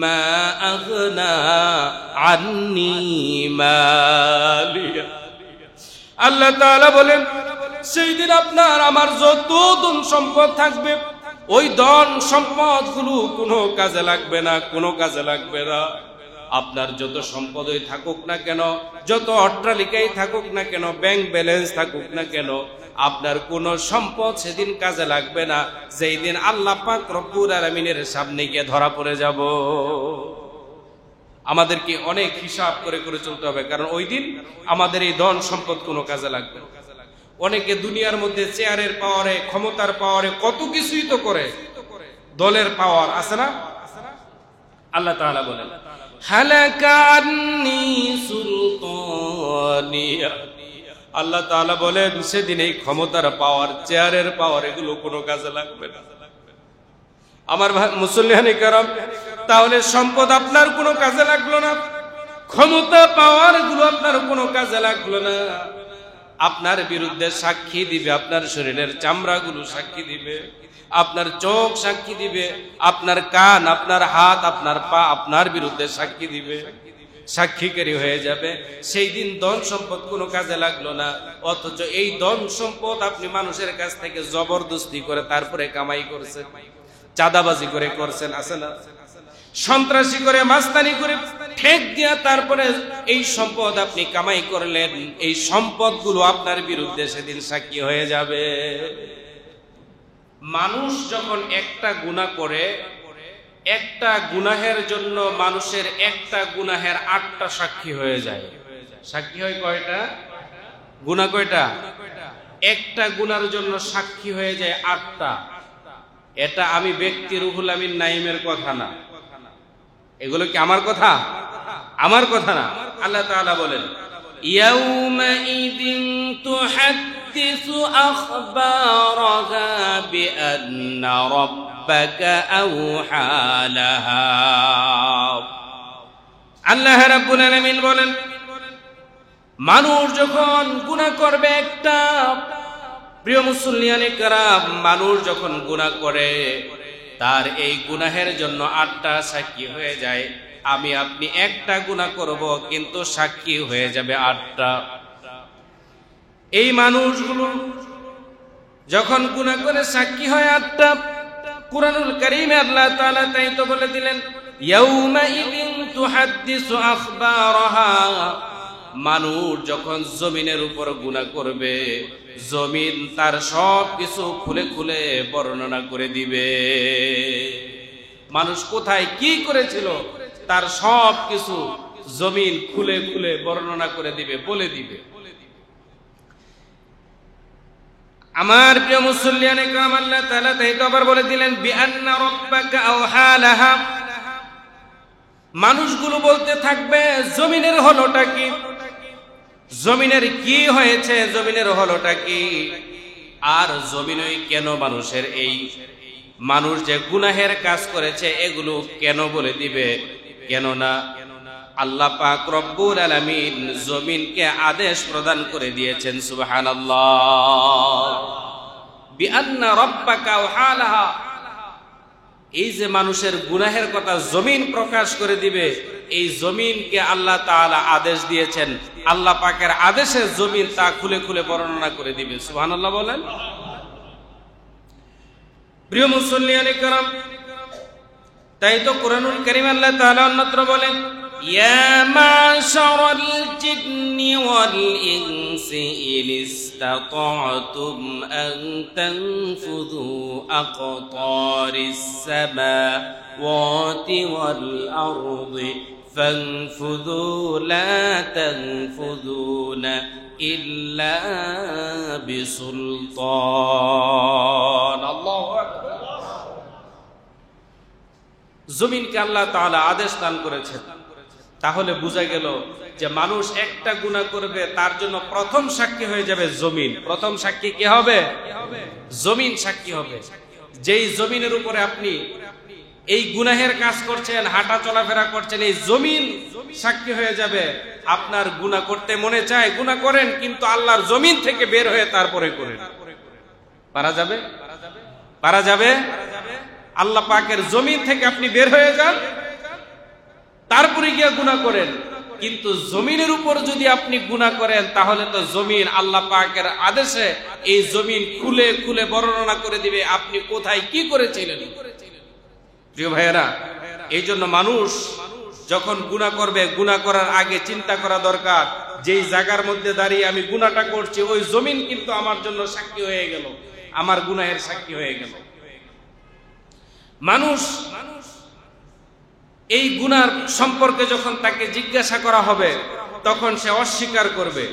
মা আগনা আন্নি মালিয়া। আল্লাহ তাআলা বলেন সেই দিন আপনার আমার যত ধন সম্পদ থাকবে ওই ধন সম্পদ গুলো কোনো কাজে লাগবে না, কোনো কাজে লাগবে না। আপনার যত সম্পদই থাকুক না কেন, যত অট্টালিকাই থাকুক না কেন, ব্যাংক ব্যালেন্স থাকুক না কেন, আপনার কোন সম্পদ সেদিন কাজে লাগবে না, যেই দিন আল্লাহ পাক রব্বুল আলামিনের সামনে গিয়ে ধরা পড়ে যাব। আমাদেরকে অনেক হিসাব করে করে চলতে হবে, কারণ ওই দিন আমাদের এই ধন সম্পদ কোনো কাজে লাগবে না। অনেকে দুনিয়ার মধ্যে চেয়ারের পাওয়ারে, ক্ষমতার পাওয়ারে কত কিছুই তো করে, দলের পাওয়ার আছে না। আল্লাহ তাআলা বলেন হালাকা আন্নি সুলতানিয়া। আল্লাহ তাআলা বলেন সেদিন এই ক্ষমতার পাওয়ার, চেয়ারের পাওয়ার এগুলো কোনো কাজে লাগবে না। আমার মুসল্লিয়ানে কেরাম, তাহলে সম্পদ আপনার কোনো কাজে লাগলো না, ক্ষমতা পাওয়ার এগুলো আপনার কোনো কাজে লাগলো না। আপনার বিরুদ্ধে সাক্ষী দিবে আপনার শরীরের চামড়াগুলো সাক্ষী দিবে, আপনার চোখ সাক্ষী দিবে, আপনার কান, আপনার হাত, আপনার পা আপনার বিরুদ্ধে সাক্ষী দিবে, সাক্ষীকারী হয়ে যাবে। সেই দিন ধন সম্পদ কোনো কাজে লাগলো না, অথচ এই ধন সম্পদ আপনি মানুষের কাছ থেকে জবরদস্তি করে তারপরে কামাই করছেন, চাঁদাবাজি করে করছেন, আছে না, সন্ত্রাসী করে, মাস্তানি করে, ঠেক দিয়া তারপরে এই সম্পদ আপনি কামাই করলেন। এই সম্পদগুলো আপনার বিরুদ্ধে সেদিন সাক্ষী হয়ে যাবে। মানুষ যখন একটা গুনাহ করে, একটা গুনাহের জন্য মানুষের একটা গুনাহের 8টা সাক্ষী হয়ে যায়। সাক্ষী হয় কয়টা? গুনাহ কয়টা? একটা গুনার জন্য সাক্ষী হয়ে যায় 8টা। এটা আমি ব্যক্তি রুহুল আমিন নাইমের কথা না, এগুলো কি আমার কথা? আমার কথা না। আল্লাহ তাআলা বলেন ইয়াউমাইদিন তুহাদ্দিসু আখবারাহা বিআন্না রাব্বাকা আওহা লাহা। আল্লাহ রাব্বুল আলামিন বলেন মানুষ যখন গুনাহ করবে একটা, প্রিয় মুসল্লিয়ানে কেরাম, মানুষ যখন গুনাহ করে তার এই গুনাহের জন্য 8টা সাক্ষী হয়ে যায়। আমি আপনি একটা গুনাহ করব কিন্তু সাক্ষী হয়ে যাবে 8টা। এই মানুষগুলো যখন গুনাহ করে সাক্ষী হয় 8টা, কুরআনুল কারীমে আল্লাহ তাআলা তাই তো বলে দিলেন ইয়াউমাইদিন তুহাদ্দিসু আখবারাহা। মানুষ যখন জমিনের উপর গুনাহ করবে, জমিন তার সব কিছু খুলে খুলে বর্ণনা করে দিবে। মানুষ কোথায় কি করেছিল তার সব কিছু জমিন খুলে খুলে বর্ণনা করে দিবে, বলে দিবে। আমার প্রিয় মুসল্লিয়ানে কেরাম, আল্লাহ তাআলা তাই তো আবার বলে দিলেন বিআন্না রাব্বাকা আওহা লাহা। মানুষগুলো বলতে থাকবে জমিনের হলোটা কি, জমিনের কি হয়েছে, জমিনের হলোটা কি, আর জমিনই কেন মানুষের এই মানুষ যে গুনাহের কাজ করেছে এগুলো কেন বলে দিবে। কেননা আল্লাহ পাক রব্বুল আলামিন জমিনকে আদেশ প্রদান করে দিয়েছেন, সুবহানাল্লাহ, বিআন্না রাব্বাকা আওহা লাহা। এই যে মানুষের গুনাহের কথা জমিন প্রকাশ করে দিবে, এই জমিনকে আল্লাহ তাআলা আদেশ দিয়েছেন, আল্লাহ পাকের আদেশে জমিন তা খুলে খুলে বর্ণনা করে দিবে। সুবহানাল্লাহ বলেন। প্রিয় মুসল্লিয়ানে কেরাম, তাই তো কুরআনুল কারীম আল্লাহ তাআলা অন্যত্র বলেন ইয়া মাশারাল জিন্নি ওয়াল ইনসি ইন ইসতাতা'তুম আন তানফুযু আকতারিস সামাওয়াতি ওয়াল আরদি ফানফুযু লা তানফুযুনা ইল্লা বিসুলতান। আল্লাহু আকবার। জমিনকে আল্লাহ তাআলা আদেশ দান করেছেন। তাহলে বোঝা গেল যে মানুষ একটা গুনাহ করবে তার জন্য প্রথম সাক্ষী হয়ে যাবে জমিন। প্রথম সাক্ষী কি হবে? জমিন সাক্ষী হবে। যেই জমিনের উপরে আপনি এই গুনাহের কাজ করছেন, হাঁটা চলাফেরা করছেন, এই জমিন সাক্ষী হয়ে যাবে। আপনার গুনাহ করতে মনে চায়, গুনাহ করেন, কিন্তু আল্লাহর জমিন থেকে বের হয়ে তারপরে করেন। পারা যাবে? পারা যাবে? আল্লাহ পাকের জমিন থেকে আপনি বের হয়ে যান, উপরে গিয়ে গুনাহ করেন, কিন্তু জমিনের উপর যদি আপনি গুনাহ করেন তাহলে তো জমিন আল্লাহ পাকের আদেশে এই জমিন খুলে খুলে বর্ণনা করে দিবে আপনি কোথায় কি করেছিলেন। প্রিয় ভাইয়েরা, এই জন্য মানুষ যখন গুনাহ করবে, গুনাহ করার আগে চিন্তা করা দরকার, যেই জায়গার মধ্যে দাঁড়িয়ে আমি গুনাহটা করছি ওই জমিন কিন্তু আমার জন্য সাক্ষী হয়ে গেল, আমার গুনাহের সাক্ষী হয়ে গেল। মানুষ এই গুনার সম্পর্কে যখন তাকে জিজ্ঞাসা করা হবে তখন সে অস্বীকার করবে,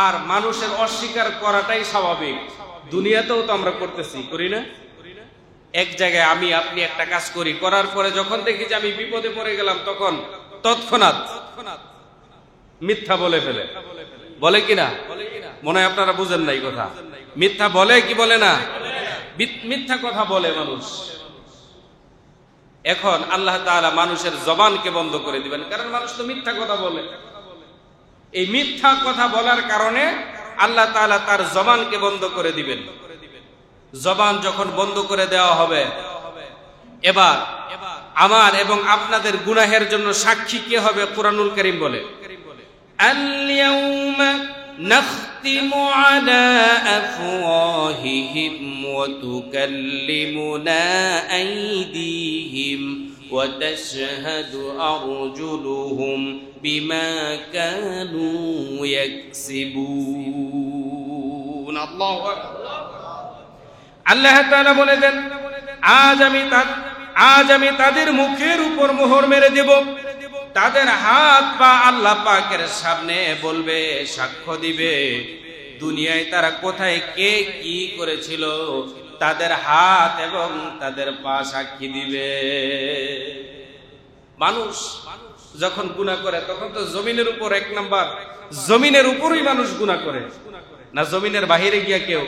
আর মানুষের অস্বীকার করাটাই স্বাভাবিক। দুনিয়াতেও তো আমরা করতেছি, করি না? এক জায়গায় আমি আপনি একটা কাজ করি, করার পরে যখন দেখি যে আমি বিপদে পড়ে গেলাম তখন তৎক্ষণাৎ মিথ্যা বলে ফেলে, বলে কিনা? মনে হয় আপনারা বুঝেন না এই কথা। মিথ্যা বলে কি বলে না? মিথ্যা কথা বলে মানুষ। এখন আল্লাহ তাআলা মানুষের জবানকে বন্ধ করে দিবেন, কারণ মানুষ তো মিথ্যা কথা বলে। এই মিথ্যা কথা বলার কারণে আল্লাহ তাআলা তার জবানকে বন্ধ করে দিবেন। জবান যখন বন্ধ করে দেওয়া হবে, এবার আমার এবং আপনাদের গুনাহের জন্য সাক্ষী কে হবে? কুরআনুল কারীম বলে, আল-ইয়াউমা নাখতিমু আলা আফওয়াহিহিম ওয়া তুকাল্লিমুনা আইদিহিম ওয়া তাশহাদু আরজুলুহুম বিমা কানু ইয়াকসিবুন। আল্লাহু আকবার। আল্লাহ তাআলা বলে দেন, আজ আমি তাদের মুখের উপর মোহর মেরে দেব, তাদের হাত পা আল্লাহ পাকের সামনে বলবে, সাক্ষ্য দিবে দুনিয়ায় তারা কোথায় কে কি করেছিল, তাদের হাত এবং তাদের পা সাক্ষী দিবে। মানুষ যখন গুনাহ করে তখন তো জমিনের উপর, এক নাম্বার জমিনের উপরই মানুষ গুনাহ করে না, জমিনের বাহিরে গিয়া কেউ,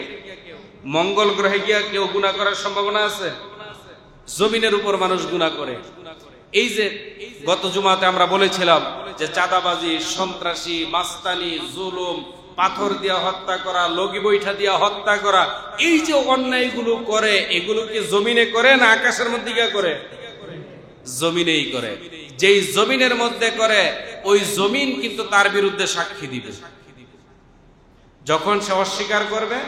মঙ্গল গ্রহে গিয়া কেউ গুনাহ করার সম্ভাবনা আছে? জমিনের উপর মানুষ গুনাহ করে। এই যে গত জুমাতে আমরা বলেছিলাম যে চাঁদাবাজি, সন্ত্রাসী, মাস্তানি, জুলুম, পাথর দিয়া হত্যা করা, লগি বৈঠা দিয়া হত্যা করা, এই যে অন্যায়গুলো করে, এগুলো কি জমিনে করে না আকাশের মধ্যে গিয়া করে? জমিনেই করে। যেই জমিনের মধ্যে করে ওই জমিন কিন্তু তার বিরুদ্ধে সাক্ষী দিবে। যখন সে অস্বীকার করবে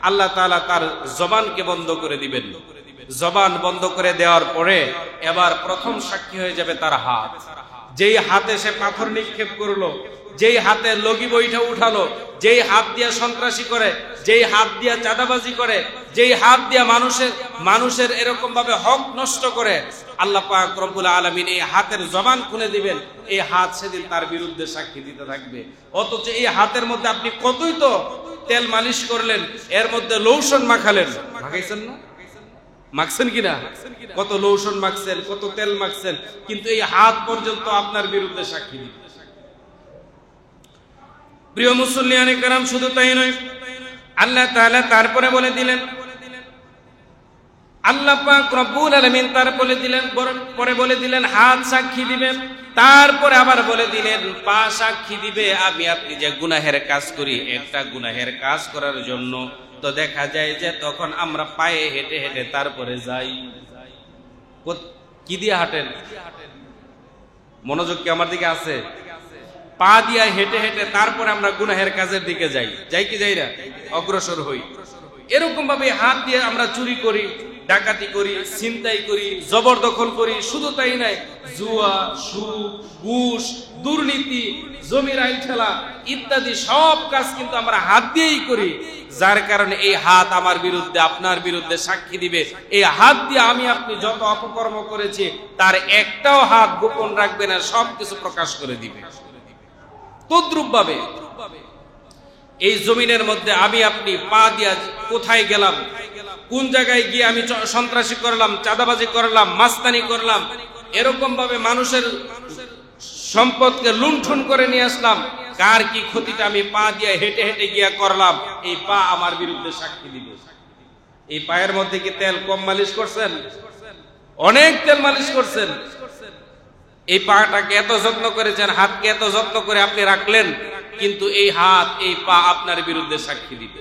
আল্লাহ তাআলা তার জবানকে বন্ধ করে দিবেন। জবান বন্ধ করে দেওয়ার পরে এবার প্রথম সাক্ষী হয়ে যাবে তার হাত। যেই হাতে সে পাথর নিক্ষেপ করলো, যেই হাতে লগি বৈঠা উঠালো, যেই হাত দিয়া সন্ত্রাসী করে, যেই হাত দিয়া চাঁদাবাজি করে, যেই হাত দিয়া মানুষের এরকম ভাবে হক নষ্ট করে, আল্লাহ পাক রব্বুল আলামিন এই হাতের জবান খুলে দিবেন। এই হাত সেদিন তার বিরুদ্ধে সাক্ষী দিতে থাকবে। অথচ এই হাতের মধ্যে আপনি কতই তো তেল মালিশ করলেন, এর মধ্যে লোশন মাখালেন, মাখাইছেন না? মাখছেন কিনা? কত লোশন মাখছেন, কত তেল মাখছেন, কিন্তু এই হাত পর্যন্ত আপনার বিরুদ্ধে সাক্ষী দিবে। প্রিয় মুসল্লিয়ানে কেরাম, শুধু তাই নয়, আল্লাহ তাআলা তারপরে বলে দিলেন, আল্লাহ পাক রব্বুল আলামিন পরে বলে দিলেন হাত সাক্ষী দিবে, তারপরে আবার বলে দিলেন পা সাক্ষী দিবে। আমি আপনি যে গুনাহের কাজ করি, একটা গুনাহের কাজ করার জন্য তো দেখা যায় যে তখন আমরা পায়ে হেঁটে হেঁটে তারপরে যাই। কি দিয়ে হাঁটেন? মনোযোগ কি আমার দিকে আছে? পা দিয়া হেঁটে হেঁটে তারপরে আমরা গুনাহের কাজের দিকে যাই কি যাই না? অগ্রসর হই। এরকম ভাবে হাত দিয়ে আমরা চুরি করি, ডাকাতি করি, ছিনতাই করি, জবরদখল করি। শুধু তাই নাই, জুয়া, সুদ, ঘুষ, দুর্নীতি, জমির আইল ঠেলা ইত্যাদি সব কাজ কিন্তু আমরা হাত দিয়েই করি। যার কারণে এই হাত আমার বিরুদ্ধে, আপনার বিরুদ্ধে সাক্ষী দিবে। এই হাত দিয়ে আমি আপনি যত অপকর্ম করেছি তার একটাও হাত গোপন রাখবে না, সবকিছু প্রকাশ করে দিবে। তদ্রূপ ভাবে এই জমিনের মধ্যে আমি আপনি পা দিয়া কোথায় গেলাম, কোন জায়গায় গিয়ে আমি সন্ত্রাসী করলাম, চাঁদাবাজি করলাম, মাস্তানি করলাম, এরকম ভাবে মানুষের সম্পদকে লুণ্ঠন করে নিয়ে আসলাম, কার কি ক্ষতিটা আমি পা দিয়ে হেঁটে হেঁটে গিয়া করলাম, এই পা আমার বিরুদ্ধে সাক্ষী দিবে। এই পায়ের মধ্যে কি তেল কম মালিশ করছেন? অনেক তেল মালিশ করছেন। এই পাটাকে এত যত্ন করেছেন, হাতকে এত যত্ন করে আপনি রাখলেন, কিন্তু এই হাত, এই পা আপনার বিরুদ্ধে সাক্ষী দিবে।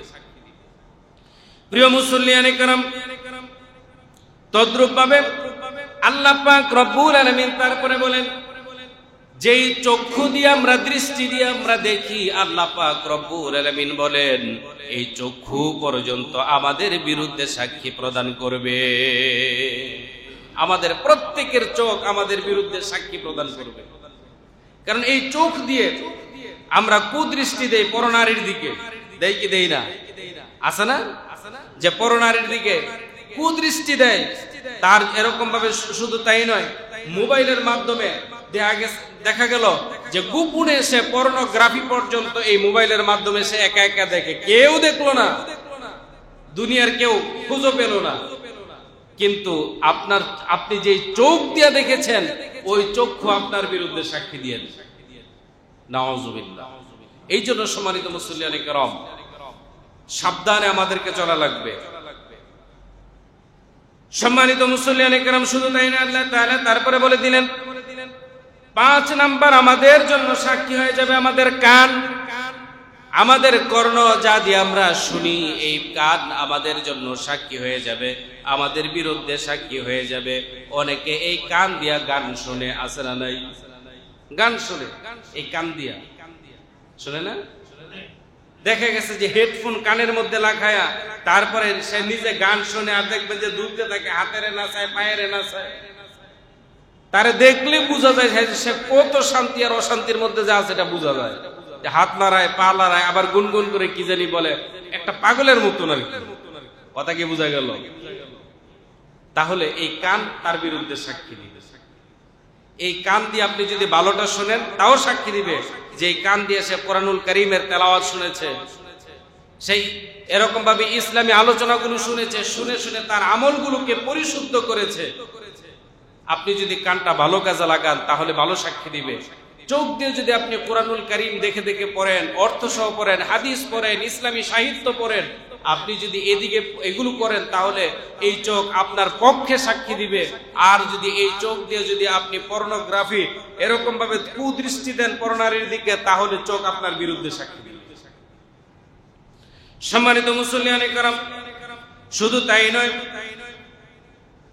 প্রিয় মুসল্লিয়ানে কেরাম, তদ্রূপ ভাবে আল্লাহ পাক রব্বুল আলামিন তারপরে বলেন, যেই চক্ষু দিয়ে আমরা, দৃষ্টি দিয়ে আমরা দেখি, আল্লাহ পাক রব্বুল আলামিন বলেন এই চক্ষু পর্যন্ত আমাদের বিরুদ্ধে সাক্ষী প্রদান করবে। আমাদের প্রত্যেকের চোখ আমাদের বিরুদ্ধে সাক্ষী প্রদান করবে। কারণ এই চোখ দিয়ে আমরা কুদৃষ্টি দেই পরনারীর দিকে, দেই কি দেই না? আছে না যে পরনারীর দিকে কুদৃষ্টি দেয়? তার এরকম ভাবে শুধু তাই নয়, মোবাইলের মাধ্যমে দেখা গেল যে গোপনে সে পর্নোগ্রাফি পর্যন্ত এই মোবাইলের মাধ্যমে সে একা একা দেখে, কেউ দেখলো না, দুনিয়ার কেউ খুঁজো পেল না। কিন্তু আপনি যে চোখ দিয়ে দেখেছেন, ওই চক্ষু আপনার বিরুদ্ধে সাক্ষী দিয়ে নাউজুবিল্লাহ। এই জন্য সম্মানিত মুসল্লিয়ানে কেরাম, সাবধানে আমাদেরকে চলা লাগবে। সম্মানিত মুসল্লিয়ানে কেরাম, শুধু তাই না, আল্লাহ তাআলা তারপরে বলে দিলেন 5 নাম্বার আমাদের জন্য সাক্ষী হয়ে যাবে আমাদের কান, আমাদের কর্ণ, যা দিয়ে আমরা শুনি। এই কান আমাদের জন্য সাক্ষী হয়ে যাবে, আমাদের বিরুদ্ধে সাক্ষী হয়ে যাবে। অনেকে এই কান দিয়া গান শুনে, আছে না নাই? গান শুনে এই কান দিয়া শুনে না? দেখা গেছে যে হেডফোন কানের মধ্যে লাগায়া তারপরে সে নিজে গান শুনে, আর দেখবেন যে দুলতে থাকে, হাতের নাচায়, পায়ের নাচায়। তারে দেখলে বোঝা যায় সে কত শান্তি আর অশান্তির মধ্যে যা আছে, এটা বোঝা যায়। হাত নাড়ায়, পা নাড়ায়, আবার গুনগুন করে কি জানি বলে, একটা পাগলের মতন আর কি। কথা কি বোঝা গেল? তাহলে এই কান তার বিরুদ্ধে সাক্ষী দিবে। এই কান দিয়ে আপনি যদি ভালোটা শোনেন, তাও সাক্ষী দিবে যে এই কান দিয়ে সে কোরআনুল কারীমের তেলাওয়াত শুনেছে, সেই এরকম ভাবে ইসলামী আলোচনাগুলো শুনেছে, শুনে শুনে তার আমলগুলোকে পরিশুদ্ধ করেছে। আপনি যদি কানটা ভালো কাজে লাগান, তাহলে ভালো সাক্ষী দিবে। চোখ দিয়ে যদি আপনি কোরআনুল কারীম দেখে দেখে পড়েন, অর্থ সহ পড়েন, হাদিস পড়েন, ইসলামী সাহিত্য পড়েন, আপনি যদি এদিকে এগুলো করেন, তাহলে এই চোখ আপনার পক্ষে সাক্ষী দিবে। আর যদি এই চোখ দিয়ে যদি আপনি পর্নোগ্রাফি এরকম ভাবে কুদৃষ্টি দেন পরনারীর দিকে, তাহলে চোখ আপনার বিরুদ্ধে সাক্ষী দিবে। সম্মানিত মুসল্লিয়ানে কেরাম, শুধু তাই নয়,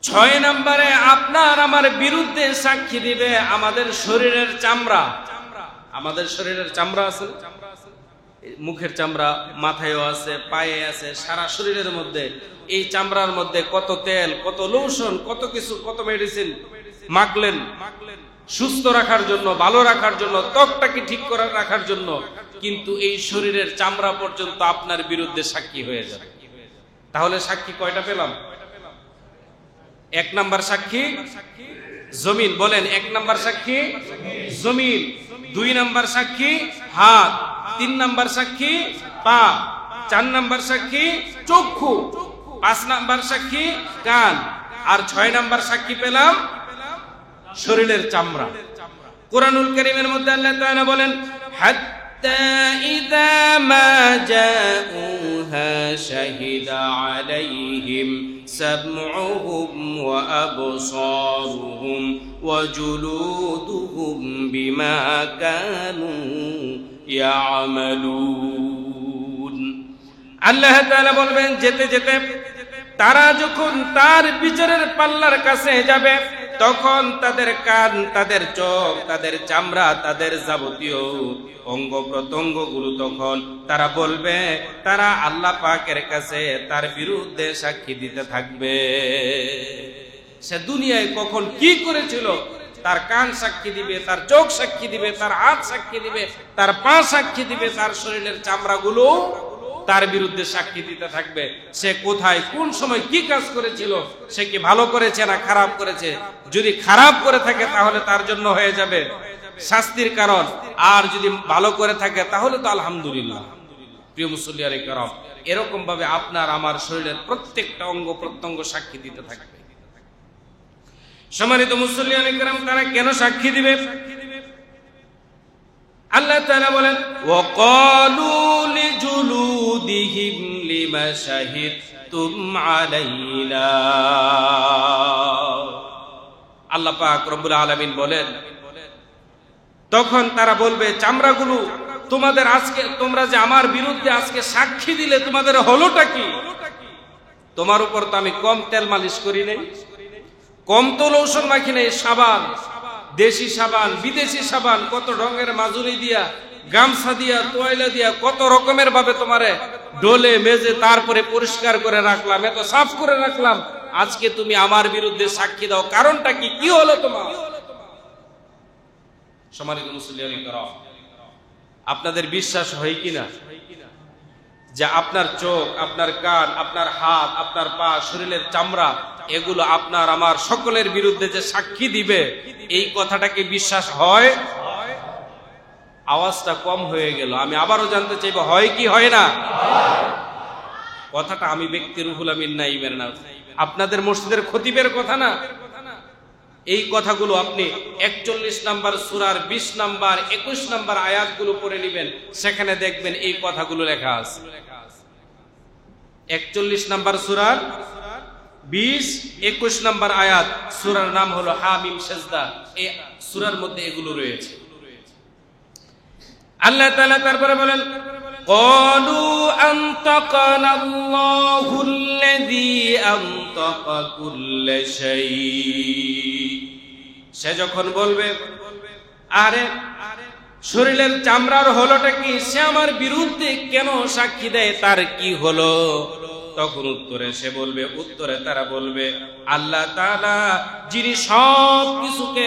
6 নম্বরে আপনার আমার বিরুদ্ধে সাক্ষী দিবে আমাদের শরীরের চামড়া। আমাদের শরীরের চামড়া আছে, মুখের চামড়া, মাথায়ও আছে, পায়ে আছে, সারা শরীরের মধ্যে। এই চামড়ার মধ্যে কত তেল, কত লোশন, কত কিছু, কত মেডিসিন মাখলেন সুস্থ রাখার জন্য, ভালো রাখার জন্য, ত্বকটাকে ঠিক করে রাখার জন্য। কিন্তু এই শরীরের চামড়া পর্যন্ত আপনার বিরুদ্ধে সাক্ষী হয়ে যাবে। তাহলে সাক্ষী কয়টা পেলাম? 1 নাম্বার সাক্ষী জমিন। বলেন, 1 নাম্বার সাক্ষী জমিন, 2 নাম্বার সাক্ষী হাত, 3 নাম্বার সাক্ষী পা, 4 নাম্বার সাক্ষী চক্ষু, 5 নাম্বার সাক্ষী কান, আর 6 নাম্বার সাক্ষী পেলাম শরীরের চামড়া। কুরআনুল কারীমের মধ্যে আল্লাহ তাআলা বলেন, হাত্তা ইযা মা জাউহা শাহিদা আলাইহিম সামউহুম ওয়া আবসারুহুম ওয়া জুলুদুহুম বিমা কানু ইয়ামালুন। আল্লাহ তাআলা বলবেন, যেতে যেতে তারা যখন তার বিচারের পাল্লার কাছে যাবে, তখন তাদের কান, তাদের চোখ, তাদের চামড়া, তাদের যাবতীয় অঙ্গ প্রত্যঙ্গ গুলো তখন তারা বলবে, তারা আল্লাহ পাকের কাছে তার বিরুদ্ধে সাক্ষী দিতে থাকবে। সে দুনিয়ায় কখন কি করেছিল, তার কান সাক্ষী দিবে, তার চোখ সাক্ষী দিবে, তার হাত সাক্ষী দিবে, তার পা সাক্ষী দিবে, তার শরীরের চামড়াগুলো তার বিরুদ্ধে সাক্ষী দিতে থাকবে। সে কোথায়, কোন সময় কি কাজ করেছিল, সে কি ভালো করেছে না খারাপ করেছে। যদি খারাপ করে থাকে তাহলে তার জন্য হয়ে যাবে শাস্তির কারণ, আর যদি ভালো করে থাকে তাহলে তো আলহামদুলিল্লাহ। প্রিয় মুসল্লিয়ানে কেরাম, এরকম ভাবে আপনার আমার শরীরের প্রত্যেকটা অঙ্গ প্রত্যঙ্গ সাক্ষী দিতে থাকবে। সম্মানিত মুসল্লিয়ানে কেরাম, তারা কেন সাক্ষী দিবে? আল্লাহ তাআলা বলেন, ওয়াকালু লিজুলুদিহিম লিমা শাহিদতুম আলাইনা। আল্লাহ পাক রব্বুল আলামিন বলেন, তখন তারা বলবে, চামড়াগুলো তোমাদের আজকে, তোমরা যে আমার বিরুদ্ধে আজকে সাক্ষী দিলে, তোমাদের হলোটা কি? তোমার উপর তো আমি কম তেল মালিশ করি নাই, কম তো লোশন মাখি নাই, সাবান, দেশি সাবান, বিদেশি সাবান, কত রঙের মাজুরি দিয়া, গামছা দিয়া, তোয়াইলা দিয়া, কত রকমের ভাবে তোমারে ডোলে মেজে তারপরে পরিষ্কার করে রাখলাম, এত সাফ করে রাখলাম। আজকে তুমি আমার বিরুদ্ধে সাক্ষী দাও, কারণটা কি? কি হলো তোমার? সম্মানিত মুসলিম, আপনাদের বিশ্বাস হয় কিনা যে আপনার চোখ, আপনার কান, আপনার হাত, আপনার পা, শরীরের চামড়া, এগুলো আপনার আমার সকলের বিরুদ্ধে যে সাক্ষী দিবে, এই কথাটাকে বিশ্বাস হয়? আওয়াজটা কম হয়ে গেল, আমি আবারও জানতে চাইব, হয় কি হয় না? কথাটা আমি ব্যক্তি রুহুল আমিন নাইমের না, আপনাদের মসজিদের খতিবের কথা না। এই কথাগুলো আপনি 41 নম্বর সূরার 20 নম্বর 21 নম্বর আয়াতগুলো পড়ে নেবেন, সেখানে দেখবেন এই কথাগুলো লেখা আছে। 41 নম্বর সূরার 20, 21 নম্বর আয়াত, সূরার নাম হলো হামিম সেজদা, এই সূরার মধ্যে এগুলো রয়েছে। আল্লাহ তাআলা তারপরে বলেন, ক্বালু আনতাকানা আল্লাহুল্লাযী আনতাকা কুল্লা শাই। সে যখন বলবে, আরে শরীরের চামড়ার হলোটা কি, সে আমার বিরুদ্ধে কেন সাক্ষী দেয়, তার কি হলো? তখন উত্তরে তারা বলবে, আল্লাহ তাআলা যিনি সব কিছুকে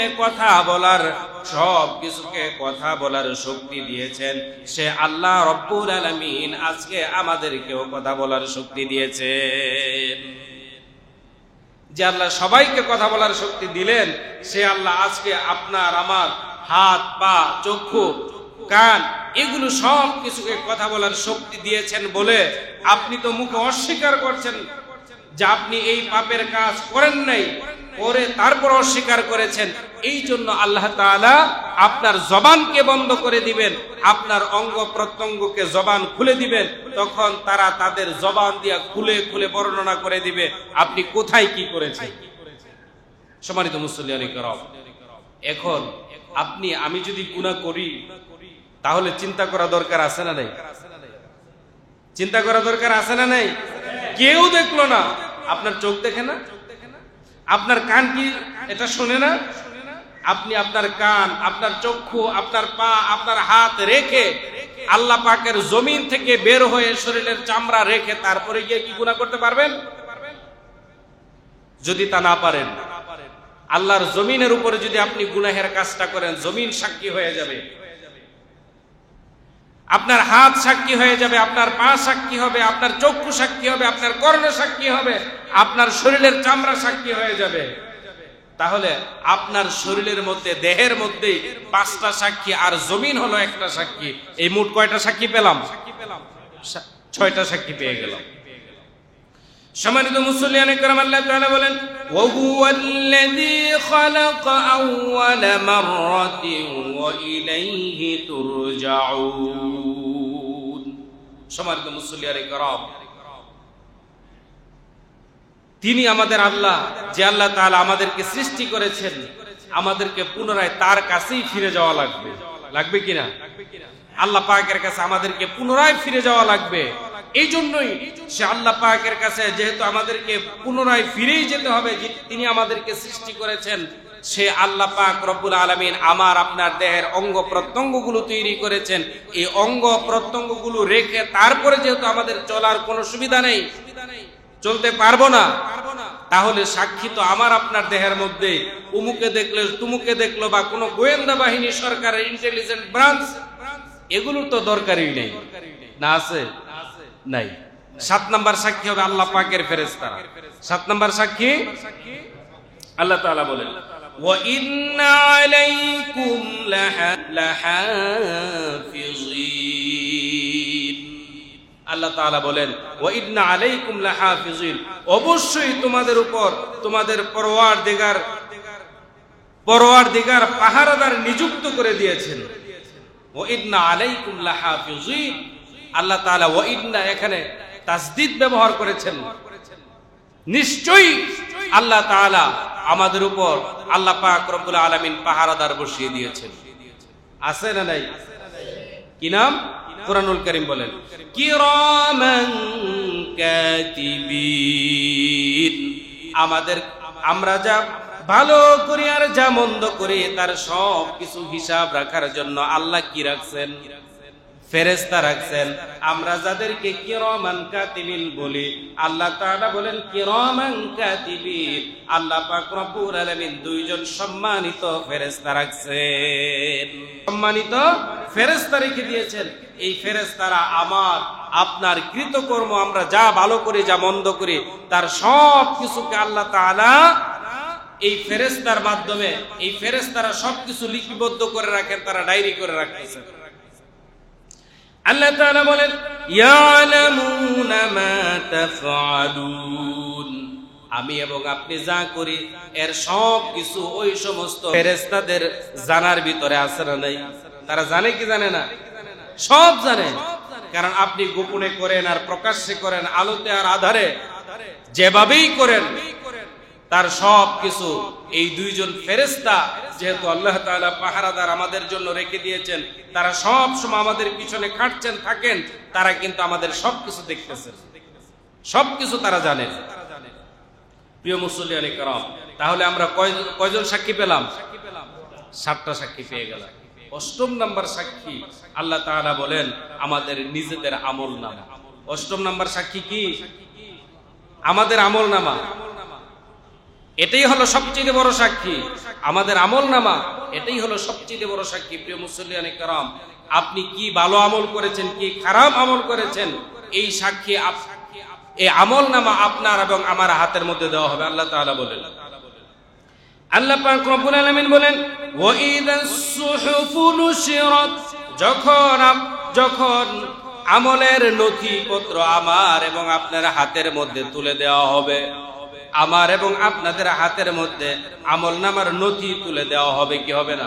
কথা বলার শক্তি দিয়েছেন, সে আল্লাহ রব্বুল আলামিন আজকে আমাদেরকেও কথা বলার শক্তি দিয়েছেন। যে আল্লাহ সবাইকে কথা বলার শক্তি দিলেন, সে আল্লাহ আজকে আপনার আমার হাত, পা, চক্ষু, কান, এগুলো সব কিছুকে কথা বলার শক্তি দিয়েছেন বলে আপনি তো মুখে অস্বীকার করছেন যে আপনি এই পাপের কাজ করেন নাই, করে তারপর অস্বীকার করেছেন। এই জন্য আল্লাহ তাআলা আপনার জবানকে বন্ধ করে দিবেন, আপনার অঙ্গ প্রত্যঙ্গকে জবান খুলে দিবেন, তখন তারা তাদের জবান দিয়া খুলে খুলে বর্ণনা করে দিবে আপনি কোথায় কি করেছেন। সম্মানিত মুসল্লিয়ানি کرام, এখন আমি যদি গুনাহ করি, তাহলে চিন্তা করা দরকার আছে না নাই? চিন্তা করা দরকার আছে না নাই? কেউ দেখলো না, আপনার চোখ দেখে না, আপনার কান কি এটা শোনে না? আপনি আপনার কান, আপনার চক্ষু, আপনার পা, আপনার হাত রেখে আল্লাহ পাকের জমিন থেকে বের হয়ে শরীরের চামড়া রেখে তারপরে গিয়ে কি গুনাহ করতে পারবেন? যদি তা না পারেন, আল্লাহর জমিনের উপরে যদি আপনি গুনাহের কাজটা করেন, জমিন সাক্ষী হয়ে যাবে, আপনার হাত সাক্ষী হয়ে যাবে, আপনার পা সাক্ষী হবে, আপনার চক্ষু সাক্ষী হবে, আপনার কর্ণ সাক্ষী হবে, আপনার শরীরের চামড়া সাক্ষী হয়ে যাবে। তাহলে আপনার শরীরের মধ্যে, দেহের মধ্যে 5টা সাক্ষী আর জমিন হলো একটা সাক্ষী, এই মোট কয়টা সাক্ষী পেলাম? 6টা সাক্ষী পেয়ে গেলাম। সম্মানিত মুসল্লিয়ানে کرام, আল্লাহ তাআলা বলেন, ওয়া হুয়াল্লাযী খালাকা আউওয়ালা মাররাতিন ওয়া ইলাইহি তুরজাউন। সম্মানিত মুসল্লিয়ানে کرام, তিনি আমাদের আল্লাহ, যে আল্লাহ তাআলা আমাদেরকে সৃষ্টি করেছেন, আমাদেরকে পুনরায় তার কাছেই ফিরে যাওয়া লাগবে। লাগবে কিনা? আল্লাহ পাকের কাছে আমাদেরকে পুনরায় ফিরে যাওয়া লাগবে। এই জন্যই সে আল্লাহ পাকের কাছে যেহেতু আমাদেরকে পুনরায় ফিরেই যেতে হবে, তিনি আমাদেরকে সৃষ্টি করেছেন, সে আল্লাহ পাক রব্বুল আলামিন আমার আপনার দেহের অঙ্গ প্রত্যঙ্গগুলো তৈরি করেছেন। এই অঙ্গ প্রত্যঙ্গগুলো রেখে তারপরে যেহেতু আমাদের চলার কোনো সুবিধা নেই, চলতে পারবো না, তাহলে সাক্ষী তো আমার আপনার দেহের মধ্যে উমুকে দেখলে তুমুকে দেখলো, বা কোনো গোয়েন্দা বাহিনী, সরকারের ইন্টেলিজেন্ট ব্রাঞ্চ, এগুলোর তো দরকারই নেই। না আছে? নাই। 7 নাম্বার সাক্ষী হবে আল্লাহ পাকের ফেরেশতারা। 7 নাম্বার সাক্ষী আল্লাহ তাআলা বলেন, ওয়া ইন্না আলাইকুম লাহাফিজিন। আল্লাহ তাআলা বলেন, ওয়া ইন্না আলাইকুম লাহাফিজিন, অবশ্যই তোমাদের উপর তোমাদের পরওয়ারদিগার পাহারাদার নিযুক্ত করে দিয়েছেন। ওয়া ইন্না আলাইকুম লাহাফিজিন, আল্লাহ তাআলা ওয়া ইন্না এখানে তাসদীদ ব্যবহার করেছেন। নিশ্চয়ই আল্লাহ তাআলা আমাদের উপর, আল্লাহ পাক রব্বুল আলামিন পাহারাদার বসিয়ে দিয়েছেন। আছে না নাই? কি নাম? কুরআনুল কারীম বলেন, কিরামান কাতিবিন। আমরা যা ভালো করি আর যা মন্দ করি তার সব কিছু হিসাব রাখার জন্য আল্লাহ কি রাখছেন? ফেরেশতা রাখছেন। আমরা যাদেরকে কিরামান কাতিবিন বলি, আল্লাহ তাআলা বলেন কিরামান কাতিবিন। আল্লাহ পাক রব্বুল আলামিন দুইজন সম্মানিত ফেরেশতা রাখছেন, সম্মানিত ফেরেশতা রেখে দিয়েছেন। এই ফেরেশতারা আমার আপনার কৃতকর্ম, আমরা যা ভালো করি যা মন্দ করি তার সব কিছুকে আল্লাহ তাআলা এই ফেরেশতার মাধ্যমে, এই ফেরেশতারা সবকিছু লিপিবদ্ধ করে রাখেন, তারা ডায়েরি করে রাখতেছেন। আল্লাহ তাআলা বলেন ইয়ালামুনা মা তাফআলুন, আমি এবং আপনি যা করি এর সব কিছু ওই সমস্ত ফেরেশতাদের জানার ভিতরে আছে না নাই? তারা জানে কি জানে না? সব জানে। কারণ আপনি গোপনে করেন আর প্রকাশ্যে করেন, আলোতে আর আধারে, যেভাবেই করেন তার সব কিছু এই দুইজন ফেরেশতা, যেহেতু আল্লাহ তাআলা পাহারাদার আমাদের জন্য রেখে দিয়েছেন, তারা সব সময় আমাদের পিছনে খাটছেন থাকেন, তারা কিন্তু আমাদের সবকিছু দেখতেছেন, সবকিছু তারা জানেন। প্রিয় মুসল্লিয়ানে কেরাম, তাহলে আমরা কয়জন সাক্ষী পেলাম? 7টা সাক্ষী পেয়ে গেলাম। 8ম নাম্বার সাক্ষী আল্লাহ তাআলা বলেন আমাদের নিজেদের আমলনামা। 8ম নাম্বার সাক্ষী কি? আমাদের আমলনামা। এটাই হলো সবচেয়ে বড় সাক্ষী, আমাদের আমলনামা। এটাই হলো সবচেয়ে বড় সাক্ষী। প্রিয় মুসল্লিয়ানে কেরাম, আপনি কি ভালো আমল করেছেন, কি খারাপ আমল করেছেন, এই সাক্ষী, এই আমলনামা আপনার এবং আমার হাতের মধ্যে দেওয়া হবে। আল্লাহ তাআলা বলেন, আল্লাহ পাক রব্বুল আলামিন বলেন ওয়া ইযাস সুহুফু নুশিরাত, যখন আমলের নথিপত্র আমার এবং আপনার হাতের মধ্যে তুলে দেওয়া হবে, আমার এবং আপনাদের হাতের মধ্যে আমলনামার নথি তুলে দেওয়া হবে, কি হবে না?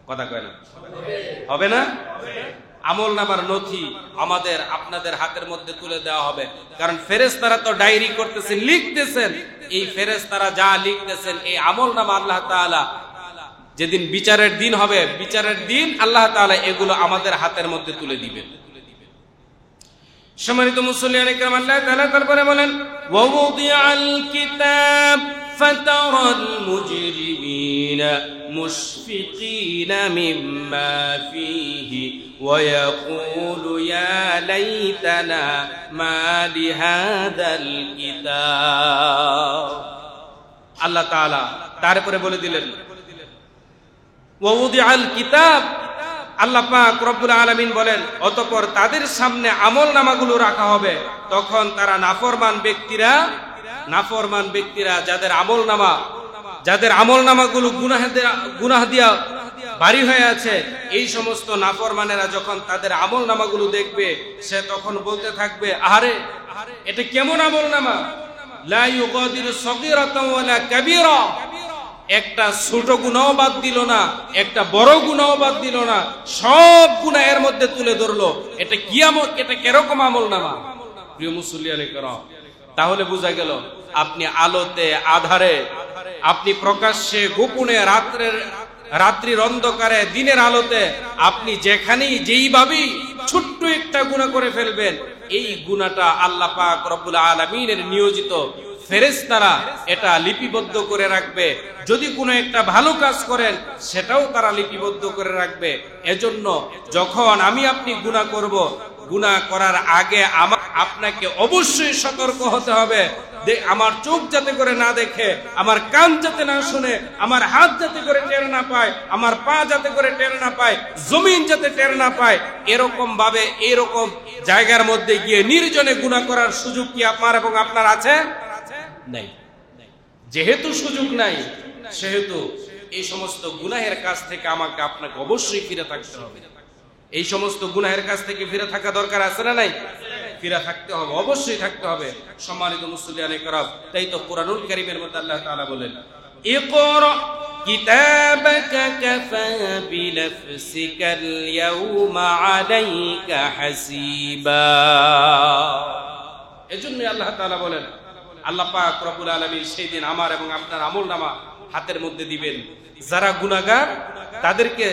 কথা কয় না? হবে না? আমলনামার নথি আমাদের আপনাদের হাতের মধ্যে তুলে দেওয়া হবে। কারণ ফেরেশতারা তো ডায়েরি করতেছেন, লিখতেছেন। এই ফেরেশতারা যা লিখতেছেন, এই আমলনামা আল্লাহ তাআলা যেদিন বিচারের দিন হবে, বিচারের দিন আল্লাহ তাআলা এগুলো আমাদের হাতের মধ্যে তুলে দিবেন। সম্মানিত মুসল্লিয়ানে কেরাম, আল্লাহ তাআলা তারপরে বলেন ওয়া উদিআল কিতাব ফাতারাল মুজরিমিনা মুশফিকিনা মিম্মা ফীহি ওয়া ইয়াকুলু ইয়া লাইতানা মা লিহাদাল কিতাব। আল্লাহ তাআলা তারপরে বলে দিলেন ওয়া উদিআল কিতাব, আল্লাহ পাক রব্বুল আলামিন বলেন অতঃপর তাদের সামনে আমলনামাগুলো রাখা হবে। তখন তারা নাফরমান ব্যক্তিরা যাদের আমলনামাগুলো গুনাহ দিয়া ভারী হয়ে আছে, এই সমস্ত নাফরমানেরা যখন তাদের আমলনামাগুলো দেখবে, সে তখন বলতে থাকবে আরে এটা কেমন আমলনামা, লা ইউগাদিরু সগীরাতাও ওয়ালা কাবীরা, একটা ছোট গুনাহ বাদ দিল না, একটা বড় গুনাহ বাদ দিল না, সব গুনাহ এর মধ্যে তুলে ধরলো। এটা কি আমল, এটা কিরকম আমলনামা? প্রিয় মুসল্লিয়ানে কেরাম, তাহলে বোঝা গেল আপনি আলোতে আধারে, আপনি প্রকাশ্যে গোপনে, রাত্রির অন্ধকারে, দিনের আলোতে, আপনি যেখানেই যেইভাবেই ছোট্ট একটা গুনাহ করে ফেলবেন, এই গুনাহটা আল্লাহ পাক রব্বুল আলামিনের নিয়োজিত ফেরেশতারা এটা লিপিবদ্ধ করে রাখবে। যদি কোনো একটা ভালো কাজ করেন সেটাও তারা লিপিবদ্ধ করে রাখবে। এজন্য যখন আমি আপনি গুনাহ করব, গুনাহ করার আগে আপনাকে অবশ্যই সতর্ক হতে হবে। আমার চোখ যাতে করে না দেখে, আমার কান যাতে না শুনে, আমার হাত যাতে করে টের না পায়, আমার পা যাতে করে টের না পায়, জমিন যাতে টের না পায়, এরকম ভাবে এরকম জায়গার মধ্যে গিয়ে নির্জনে গুনাহ করার সুযোগ কি আমার এবং আপনার আছে? নাই। যেহেতু সুযোগ নাই, সেহেতু এই সমস্ত গুনাহের কাজ থেকে আমাকে আপনাকে অবশ্যই ফিরে থাকতে হবে। এই সমস্ত গুনাহের কাজ থেকে ফিরে থাকা দরকার আছে না নাই? ফিরে থাকতে হবে, অবশ্যই থাকতে হবে। সম্মানিত মুসল্লিয়ানে কেরাম, তাই তো কুরআনুল কারীমের মধ্যে আল্লাহ তাআলা বলেন ইকরা কিতাবাকা কাফা বিনাফসিকাল ইয়াউমা আলাইকা হাসিবা। এজন্য আল্লাহ তাআলা বলেন, আল্লাহ পাক রব্বুল আলামিন সেই দিন আমার এবং আপনার আমলনামা হাতের মধ্যে দিবেন। যারা গুনাহগার তাদেরকে,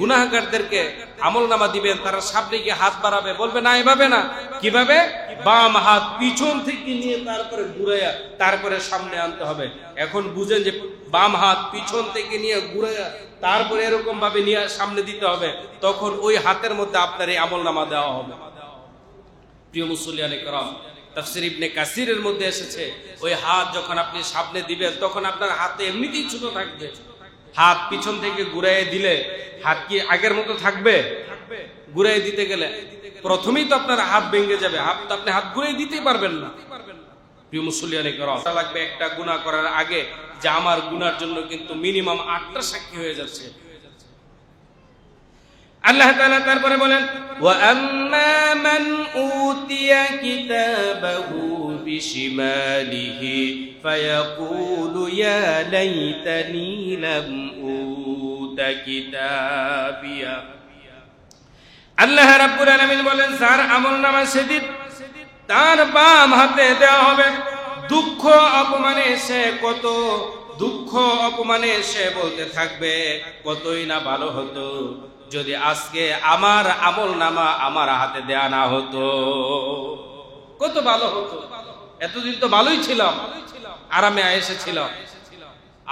গুনাহগারদেরকে আমলনামা দিবেন, তারা সামনে গিয়ে হাত বাড়াবে, বলবে না এভাবে না, কিভাবে? বাম হাত পিছন থেকে নিয়ে তারপরে ঘুরাইয়া তারপরে সামনে আনতে হবে। এখন বুঝেন যে বাম হাত পিছন থেকে নিয়ে ঘুরাইয়া তারপরে এরকম ভাবে নিয়ে সামনে দিতে হবে, তখন ওই হাতের মধ্যে আপনার এই আমলনামা দেওয়া হবে। প্রিয় মুসল্লিয়ানে কেরাম, তাফসীর ইবনে কাসিরের মধ্যে এসেছে, ওই হাত যখন আপনি সামনে দিবেন তখন আপনার হাতে এমনিতেই ছোট থাকবে। হাত পিছন থেকে ঘুরাইয়ে দিলে হাত কি আগের মতো থাকবে? ঘুরাইয়ে দিতে গেলে প্রথমেই তো আপনার হাত ভেঙে যাবে, আপনি হাত ঘুরাইয়ে দিতেই পারবেন না। প্রিয় মুসল্লিয়ানে কেরাম, লাগবে একটা গুনাহ করার আগে যে আমার গুনার জন্য কিন্তু মিনিমাম 8টা সাক্ষী হয়ে যাচ্ছে। আল্লাহ তাআলা তারপরে বলেন, ওয়া আম্মা মান উতিয়া কিতাবাহু বিশিমালিহি ফায়াকুলু ইয়া লাইতানি লাম উতা কিতাবিয়া। আল্লাহ রাব্বুল আলামিন বলেন, যার আমলনামা সেদিন তার বাম হাতে দেওয়া হবে। দুঃখ অপমানে সে কত দুঃখ অপমানে সে বলতে থাকবে, কতই না ভালো হতো যদি আজকে আমার আমলনামা আমার হাতে দেয়া না হতো, কত ভালো হতো, এতদিন তো ভালোই ছিলাম, আরামে এসেছিলাম,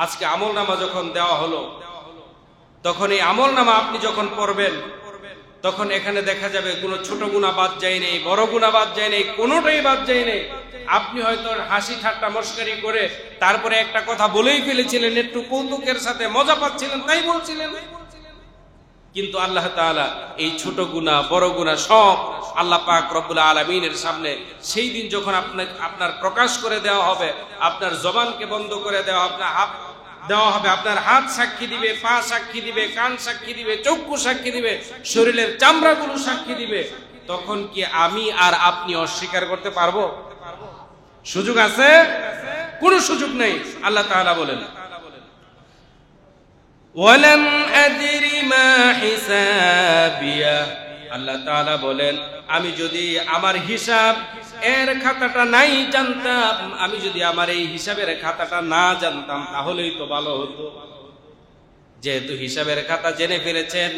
আজকে আমলনামা যখন দেওয়া হলো, তখন এই আমলনামা আপনি যখন পড়বেন তখন এখানে দেখা যাবে কোনো ছোট গুনাহ বাদ যায় নেই, বড় গুনাহ বাদ যায় নেই, কোনোটাই বাদ যায় নেই। আপনি হয়তো হাসি ঠাট্টা মস্করি করে তারপরে একটা কথা বলেই ফেলেছিলেন, একটু কৌতুকের সাথে মজা পাচ্ছিলেন তাই বলছিলেন, কিন্তু আল্লাহ তাআলা এই ছোট গুনাহ বড় গুনাহ সব আল্লাহ পাক রব্বুল আলামিনের সামনে সেই দিন যখন আপনার প্রকাশ করে দেওয়া হবে, আপনার জবানকে বন্ধ করে দেওয়া হবে, আপনার হাত সাক্ষী দিবে, পা সাক্ষী দিবে, কান সাক্ষী দিবে, চক্ষু সাক্ষী দিবে, শরীরের চামড়াগুলো সাক্ষী দিবে, তখন কি আমি আর আপনি অস্বীকার করতে পারবো? সুযোগ আছে? কোনো সুযোগ নেই। আল্লাহ তাআলা বলেন, ওয়ালাম আদরি মা হিসাবিয়া। আল্লাহ তাআলা বলেন, আমি যদি আমার হিসাব এর খাতাটা নাই জানতাম, আমি যদি আমার এই হিসাবের খাতাটা না জানতাম তাহলেই তো ভালো হতো। যেহেতু হিসাবের খাতা জেনে ফেলেছেন,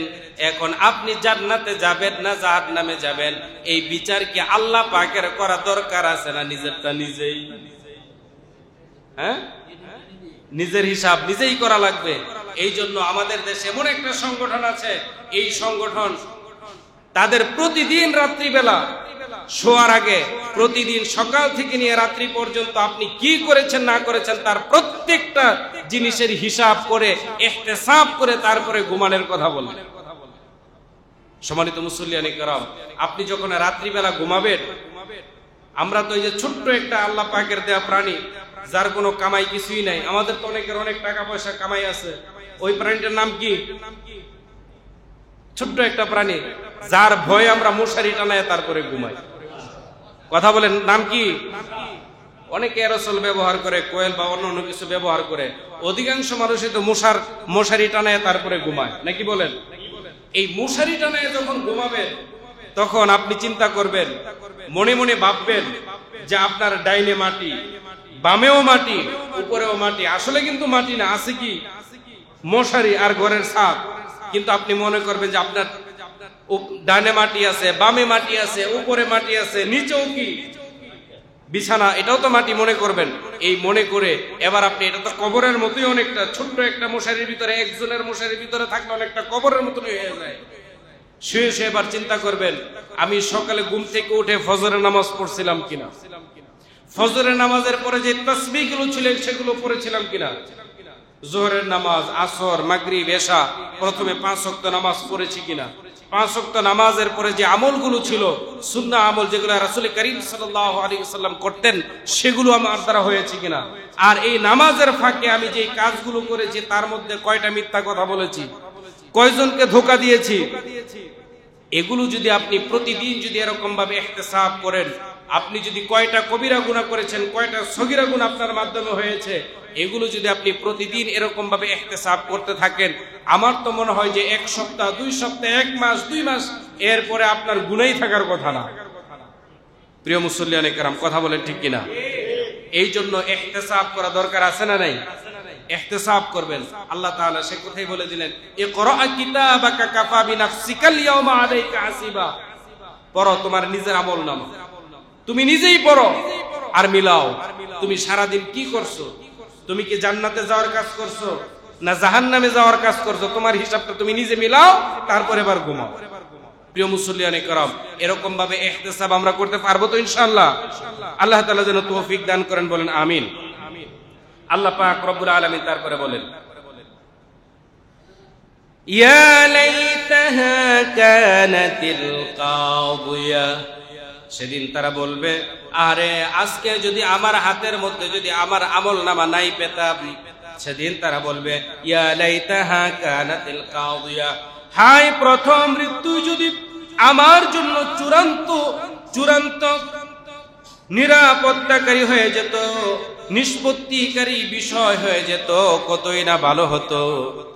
এখন আপনি জান্নাতে যাবেন না জাহান্নামে যাবেন, এই বিচার কি আল্লাহ পাকের করা দরকার আছে না নিজেরটা নিজেই? হ্যাঁ, নিজের হিসাব নিজেই করা লাগবে। এই জন্য আমাদের দেশে এমন একটা সংগঠন আছে, এই সংগঠন তাদের প্রতিদিন রাত্রিবেলা শোয়ার আগে, প্রতিদিন সকাল থেকে নিয়ে রাত্রি পর্যন্ত আপনি কি করেছেন না করেছেন তার প্রত্যেকটা জিনিসের হিসাব করে ইহতিসাব করে তারপরে ঘুমানোর কথা বলেন। সম্মানিত মুসল্লিয়ানে কেরাম, আপনি যখন রাত্রিবেলা ঘুমাবেন, আমরা তো এই যে ছোট্ট একটা আল্লাহ পাকের দেয়া প্রাণী, যার কোনো কামাই কিছুই নাই, আমাদের তো অনেকের অনেক টাকা পয়সা কামাই আছে, ওই প্রাণীটার নাম কি? ছোট্ট একটা প্রাণী, যার ভয়ে আমরা মশারি টানায় তারপরে ঘুমাই। কথা বলেন, নাম কি? অনেকে এরোসল ব্যবহার করে, কোয়েল বা অন্য কিছু ব্যবহার করে, অধিকাংশ মানুষই তো মশারি টানায় তারপরে ঘুমায়, নাকি বলেন? এই মশারি টানায় যখন ঘুমাবেন তখন আপনি চিন্তা করবেন, মনে মনে ভাববেন যে আপনার ডাইনে মাটি, বামেও মাটি, উপরেও মাটি, আসলে কিন্তু মাটি না, আছে কি? মশারি আর ঘরের ছাদ। কিন্তু আপনি মনে করবেন যে আপনার ডানে মাটি আছে, বামে মাটি আছে, উপরে মাটি আছে, নিচেও কি বিছানা, এটাও তো মাটি মনে করবেন। এই মনে করে এবার আপনি, এটা তো কবরের মতোই, অনেকটা ছোট্ট একটা মশারির ভিতরে, একজনের মশারির ভিতরে থাকলে অনেকটা কবরের মতোই হয়ে যায়। শুয়ে শুয়ে এবার চিন্তা করবেন, আমি সকালে ঘুম থেকে উঠে ফজরের নামাজ পড়ছিলাম কিনা, ফজরের নামাজের পরে যে তাসবিহগুলো ছিল সেগুলো পড়েছিলাম কিনা, যোহরের নামাজ, আসর, মাগরিব, এশা, প্রথমে 5 ওয়াক্ত নামাজ পড়েছি কিনা, 5 ওয়াক্ত নামাজের পরে যে আমলগুলো ছিল সুন্নাহ আমল, যেগুলো রাসূল করিম সাল্লাল্লাহু আলাইহি ওয়াসাল্লাম করতেন, সেগুলো আমার দ্বারা হয়েছে কিনা, আর এই নামাজের ফাঁকে আমি যে কাজগুলো করেছি তার মধ্যে কয়টা মিথ্যা কথা বলেছি, কয়জনকে ধোঁকা দিয়েছি, এগুলো যদি আপনি প্রতিদিন যদি এরকম ভাবে ইহতিসাব করেন, আপনি যদি কয়টা কবিরা গুনাহ করেছেন, কয়টা সগীরা গুনাহ আপনার মাধ্যমে হয়েছে, এগুলো যদি আপনি প্রতিদিন এরকম ভাবে ইহতিসাব করতে থাকেন, আমার তো মনে হয় যে 1 সপ্তাহ, 2 সপ্তাহ, 1 মাস, 2 মাস, এরপরে আপনার গুনাহই থাকার কথা না। প্রিয় মুসল্লিয়ানে কেরাম, কথা বলেন ঠিক কিনা? এই জন্য ইহতিসাব করা দরকার আছে না নাই? ইহতিসাব করবেন। আল্লাহ তাআলা সে কথাই বলে দিলেন, ইকরা কিতাবাকা কাফা বিনাফসিকাল ইয়াওমা আলাইকা হাসিবা। পড়ো তোমার নিজের আমলনামা, তুমি নিজেই পড়ো আর মিলাও। তুমি সারাদিন কি করছো? তুমি কি জান্নাতে যাওয়ার কাজ করছো না জাহান্নামে যাওয়ার কাজ করছো? তোমার হিসাবটা তুমি নিজে মিলাও, তারপরে এবার ঘুমাও। প্রিয় মুসল্লিয়ানে کرام, এরকম ভাবে ইহতিসাব আমরা করতে পারবো তো ইনশাআল্লাহ? আল্লাহ তাআলা যেন তৌফিক দান করেন, বলেন আমিন। আল্লাহ পাক রব্বুল আলামিন তারপরে বলেন, ইয়া লাইতাহা কানাতিল কাদিয়া। সেদিন তারা বলবে, আরে আজকে যদি আমার হাতের মধ্যে যদি আমার আমলনামা নাই পেতাম। সেদিন তারা বলবে, ইয়া লাইতাহা কানাতিল কাদিয়া, হায় প্রথম মৃত্যু যদি আমার জন্য চূড়ান্ত নিরাপত্তাকারী হয়ে যেত, নিষ্পত্তিকারী বিষয় হয়ে যেত, কতই না ভালো হতো।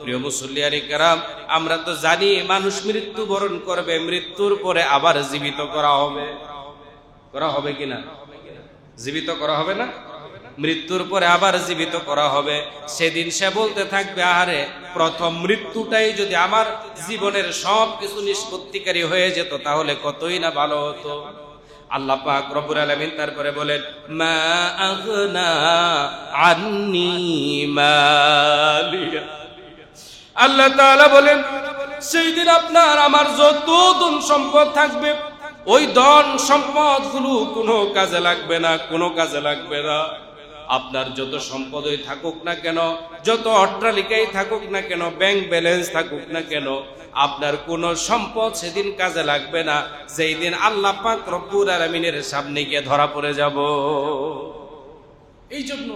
প্রিয় মুসল্লিয়ানে কেরাম, আমরা তো জানি মানুষ মৃত্যুবরণ করবে, মৃত্যুর পরে আবার জীবিত করা হবে কিনা? জীবিত করা হবে না? মৃত্যুর পরে আবার জীবিত করা হবে। সেদিন সে বলতে থাকবে, আরে প্রথম মৃত্যুটাই যদি আমার জীবনের সব কিছু নিষ্পত্তিকারী হয়ে যেত, তাহলে কতই না ভালো হতো। আল্লাহ পাক রব্বুল আলামিন তারপরে বলেন, মা আগনা আন্নি মালিয়া। আল্লাহ তাআলা বলেন, সেই দিন আপনার আমার যত ধন সম্পদ থাকবে, ওই ধন সম্পদ গুলো কোনো কাজে লাগবে না, কোনো কাজে লাগবে না। আপনার যত সম্পদই থাকুক না কেন, যত অট্টালিকাই থাকুক না কেন, ব্যাংক ব্যালেন্স থাকুক না কেন, আপনার কোন সম্পদ সেদিন কাজে লাগবে না, যেই দিন আল্লাহ পাক রব্বুল আলামিনের সামনে গিয়ে ধরা পড়ে যাব। এই জন্য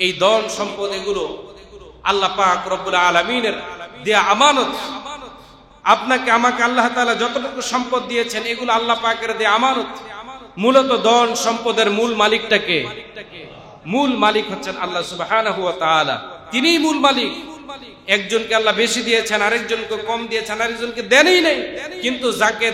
এই ধন সম্পদ এগুলো আল্লাহ পাক রব্বুল আলামিনের দেয়া আমানত। আপনাকে আমাকে আল্লাহ তাআলা যতটুকু সম্পদ দিয়েছেন, এগুলো আল্লাহ পাকের দেয়া আমানত। মূলত ধন সম্পদের মূল মালিকটাকে, মূল মালিক হচ্ছেন আল্লাহ সুবহানাহু ওয়া তাআলা। তিনিই মূল মালিক। একজনকে আল্লাহ বেশি দিয়েছেন, আরেকজনকে কম দিয়েছেন, আরেকজনকে দেনই নাই। কিন্তু যাকে